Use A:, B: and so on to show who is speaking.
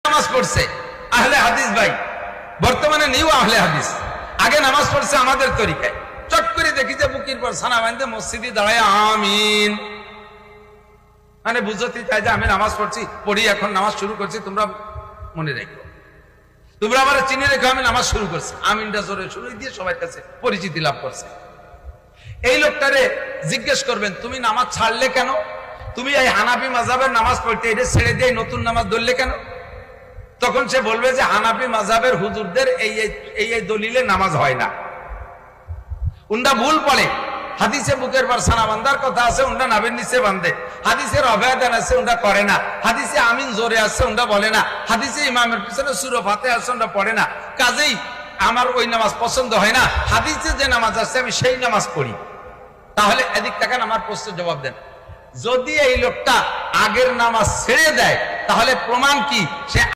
A: নামাজ পড়ছে আহলে হাদিস ভাই, বর্তমানে নিউ আহলে হাদিস, আগে নামাজ পড়ছে আমাদের তরিকায়। চট করে দেখি যে বুকির পর ছানা বাঁধতে মসজিদে দাঁড়ায় আমিন, মানে বুঝতে চাই যে আমি নামাজ পড়ছি, পড়ি, এখন নামাজ শুরু করছি, তোমরা মনে রেখো, তোমরা আমার চিনে রেখো, আমি নামাজ শুরু করছি। আমিনটা জোরে শুরু দিয়ে সবার কাছে পরিচিতি লাভ করছে। এই লোকটারে জিজ্ঞেস করবেন, তুমি নামাজ ছাড়লে কেন? তুমি এই হানাফি মাযহাবের নামাজ পড়তে এটা ছেড়ে দিয়ে নতুন নামাজ ধরলে কেন? তখন সে বলবে যে হানাফি মাযহাবের হুজুরদের এই দলিলে নামাজ হয় না, উন্ডা ভুল পড়ে। হাদিসে বুকের পর ছানা বান্ধার কথা আছে, উন্ডা নাভির নিচে বান্ধে। হাদিসের অভয়াদান আছে, উন্ডা করে না। হাদিসে আমিন জোরে আছে, উন্ডা বলে না। হাদিসে ইমামের পিছনে সূরা ফাতিহা আছে, উন্ডা পড়ে না। কাজেই আমার ওই নামাজ পছন্দ হয় না, হাদিসে যে নামাজ আছে আমি সেই নামাজ পড়ি। তাহলে এদিক টাকান আমার প্রশ্নের জবাব দেন। যদি এই লোকটা আগের নামাজ ছেড়ে দেয় তাহলে প্রমাণ কি? সে